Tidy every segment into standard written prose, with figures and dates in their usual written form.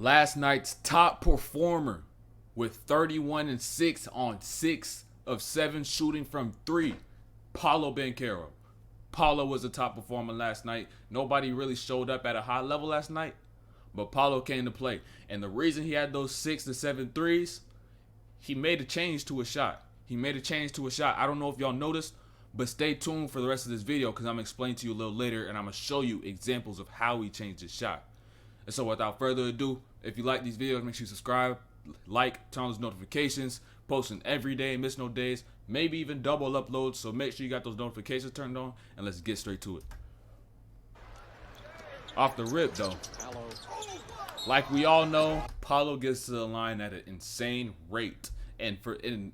Last night's top performer with 31 and 6 on 6 of 7 shooting from 3, Paolo Banchero. Paolo was the top performer last night. Nobody really showed up at a high level last night, but Paolo came to play. And the reason he had those 6 to 7 threes, he made a change to a shot. I don't know if y'all noticed, but stay tuned for the rest of this video because I'm going to explain to you a little later and I'm going to show you examples of how he changed his shot. And so without further ado, if you like these videos, make sure you subscribe, like, turn on those notifications, posting every day, miss no days, maybe even double uploads. So make sure you got those notifications turned on and let's get straight to it. Off the rip though, like we all know, Paolo gets to the line at an insane rate. And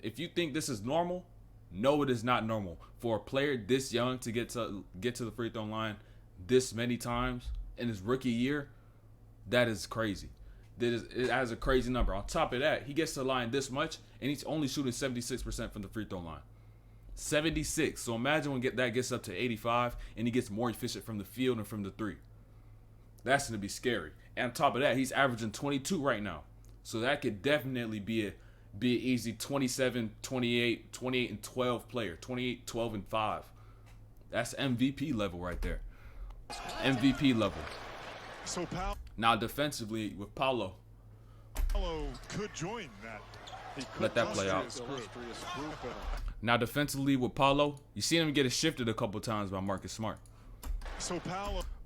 if you think this is normal, no, it is not normal for a player this young to get to the free throw line this many times in his rookie year. That is crazy. It has a crazy number. On top of that, he gets to the line this much, and he's only shooting 76% from the free throw line. 76. So imagine when that gets up to 85, and he gets more efficient from the field and from the three. That's going to be scary. And on top of that, he's averaging 22 right now. So that could definitely be an easy 27, 28, 28 and 12 player. 28, 12 and 5. That's MVP level right there. MVP level. So now defensively with Paolo could join that. Let that play out. Now defensively with Paolo, you see him get it shifted a couple times by Marcus Smart. So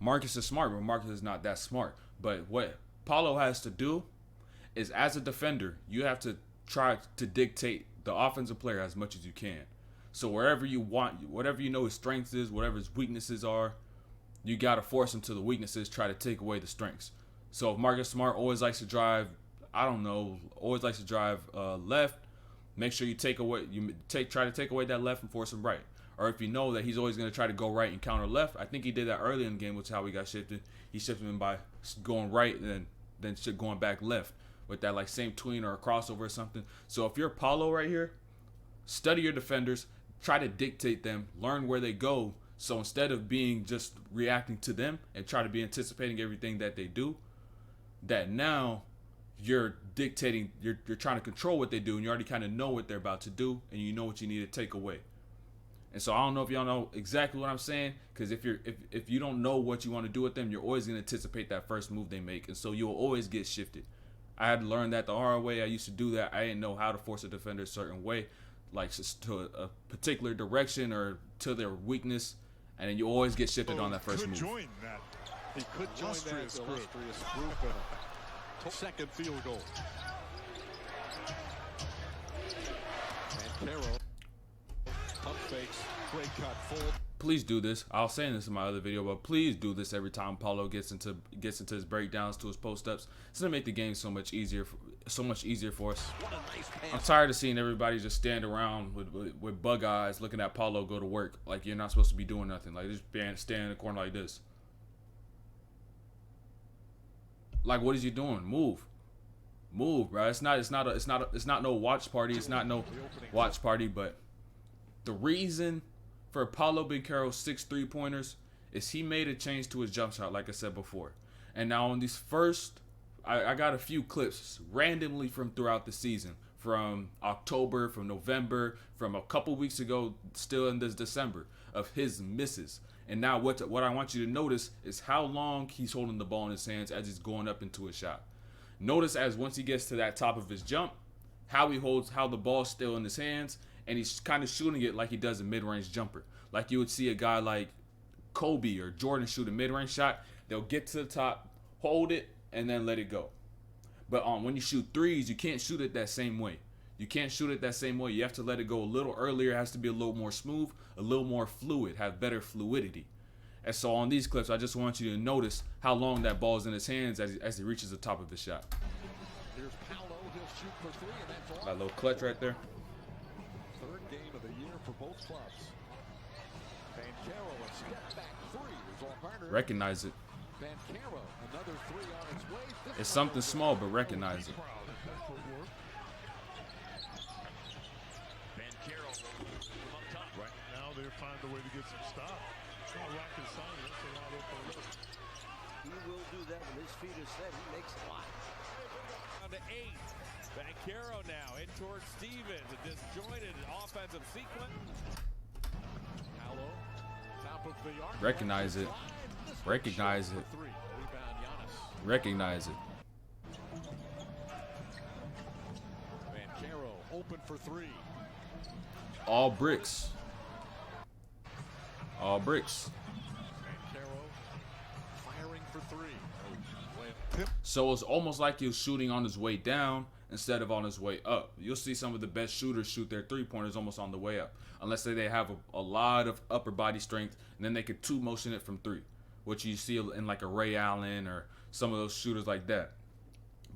Marcus is smart, but Marcus is not that smart. But what Paolo has to do is, as a defender, you have to try to dictate the offensive player as much as you can. So wherever you want, whatever you know his strengths is, whatever his weaknesses are, you got to force him to the weaknesses, try to take away the strengths. So if Marcus Smart always likes to drive, left, make sure you try to take away that left and force him right. Or if you know that he's always going to try to go right and counter left, I think he did that early in the game, which is how he got shifted. He shifted him by going right and then going back left with that like same tween or a crossover or something. So if you're Paolo right here, study your defenders, try to dictate them, learn where they go. So instead of being just reacting to them and try to be anticipating everything that they do, that now you're dictating, you're trying to control what they do, and you already kind of know what they're about to do, and you know what you need to take away. And so I don't know if y'all know exactly what I'm saying, because if you don't know what you want to do with them, you're always going to anticipate that first move they make, and so you'll always get shifted. I had to learn that the hard way. I used to do that. I didn't know how to force a defender a certain way, like to a particular direction or to their weakness. And then you always get shifted on that first move. He could join that illustrious group in a second field goal. Banchero, pump fakes, great cut, full. Please do this. I was saying this in my other video, but please do this every time Paolo gets into his breakdowns, to his post ups. It's gonna make the game so much easier for us. I'm tired of seeing everybody just stand around with bug eyes looking at Paolo go to work like you're not supposed to be doing nothing. Like just stand in the corner like this. Like, what is you doing? Move, bro. It's not no watch party. It's not no watch party. But the reason for Paolo Banchero's 6 3-pointers is he made a change to his jump shot, like I said before. And now on these first, I got a few clips randomly from throughout the season, from October, from November, from a couple weeks ago, still in this December, of his misses. And now what I want you to notice is how long he's holding the ball in his hands as he's going up into a shot. Notice as once he gets to that top of his jump, how the ball's still in his hands, and he's kind of shooting it like he does a mid-range jumper. Like you would see a guy like Kobe or Jordan shoot a mid-range shot. They'll get to the top, hold it, and then let it go. But when you shoot threes, you can't shoot it that same way. You have to let it go a little earlier. It has to be a little more smooth, a little more fluid, have better fluidity. And so on these clips, I just want you to notice how long that ball is in his hands as he reaches the top of his shot. Here's Paolo. He'll shoot for 3, and that's all. That little clutch right there. Third game of the year for both clubs. Banchero, a step back 3 is all harder. Recognize it. Banchero, another 3 on its way. It's something small, but recognize it. Banchero up top. Right now, they're finding a way to get some stop. It's not rocket science. That's a lot of. He will do that when his feet are set. He makes a lot. 8. Banchero now in towards Stevens. A disjointed offensive sequence. Paolo, top of the arc. Recognize it. Recognize it. Recognize it. Banchero open for 3. All bricks. All bricks. Banchero firing for 3. So it's almost like he was shooting on his way down instead of on his way up. You'll see some of the best shooters shoot their three-pointers almost on the way up, unless they have a lot of upper body strength, and then they could two-motion it from 3, which you see in like a Ray Allen or some of those shooters like that.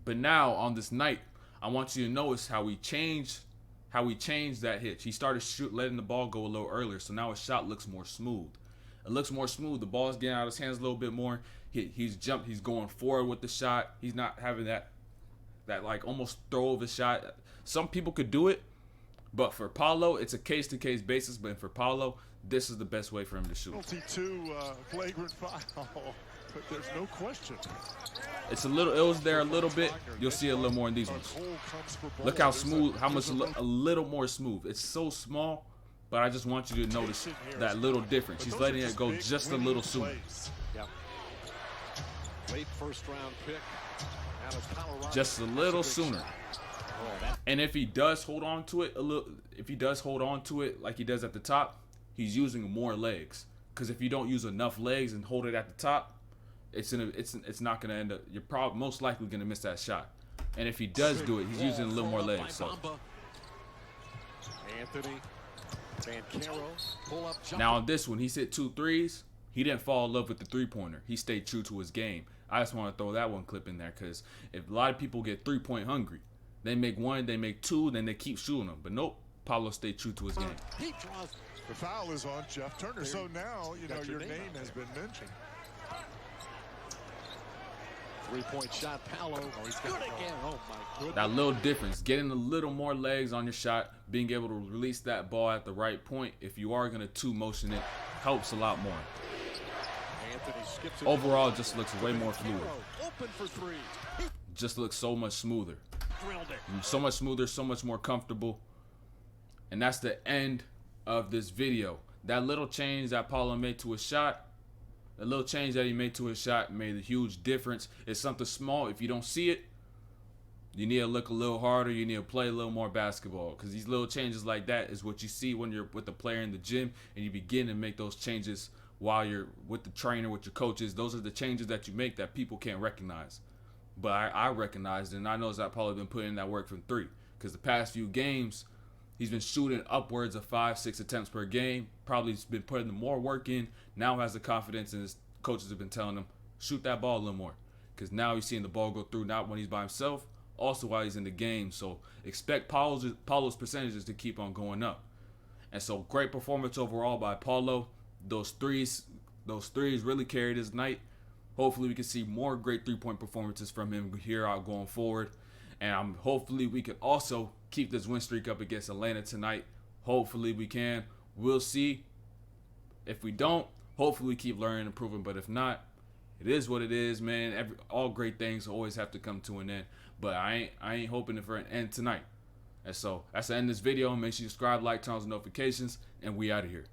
But now on this night, I want you to notice how he changed that hitch. He started letting the ball go a little earlier, so now his shot looks more smooth. It looks more smooth. The ball's getting out of his hands a little bit more. He's going forward with the shot. He's not having that like almost throw of a shot. Some people could do it, but for Paolo, it's a case-to-case basis. But for Paolo, this is the best way for him to shoot. Penalty to flagrant foul, but there's no question. It was there a little bit. You'll see a little more in these ones. Look how smooth, a little more smooth. It's so small, but I just want you to notice that little difference. He's letting it go just a little sooner. Yep. Late first-round pick out of Colorado. Just a little sooner. And if he does hold on to it like he does at the top, he's using more legs. Because if you don't use enough legs and hold it at the top, it's not gonna end up. You're probably most likely gonna miss that shot. And if he does do it, he's using a little more legs. So Anthony Banchero pull up jump. now on this one, he's hit 2 threes. He didn't fall in love with the three-pointer. He stayed true to his game. I just want to throw that one clip in there because if a lot of people get three-point hungry, they make 1, they make 2, then they keep shooting them. But nope, Paolo stayed true to his game. He draws. The foul is on Jeff Turner. So now your name has been mentioned. 3-point shot, Paolo. Oh, he's good again. Oh my goodness. That little difference, getting a little more legs on your shot, being able to release that ball at the right point. If you are gonna two-motion it, helps a lot more. Overall, it just looks way more fluid. Open for 3. Just looks so much smoother. Drilled it. So much smoother, so much more comfortable. And that's the end of this video. That little change that Paolo made to his shot, the little change that he made to his shot made a huge difference. It's something small. If you don't see it, you need to look a little harder. You need to play a little more basketball, because these little changes like that is what you see when you're with the player in the gym and you begin to make those changes while you're with the trainer, with your coaches. Those are the changes that you make that people can't recognize. But I recognized it, and I know that Paolo been putting in that work from 3, because the past few games, he's been shooting upwards of 5-6 attempts per game. Probably been putting more work in. Now has the confidence, and his coaches have been telling him, shoot that ball a little more. Because now he's seeing the ball go through, not when he's by himself, also while he's in the game. So expect Paolo's percentages to keep on going up. And so great performance overall by Paolo. Those threes really carried his night. Hopefully we can see more great three-point performances from him here out going forward. And hopefully we can also keep this win streak up against Atlanta tonight. Hopefully we can. We'll see. If we don't, hopefully we keep learning and improving. But if not, it is what it is, man. All great things always have to come to an end. But I ain't hoping for an end tonight. And so that's the end of this video. Make sure you subscribe, like, turn on those notifications, and we out of here.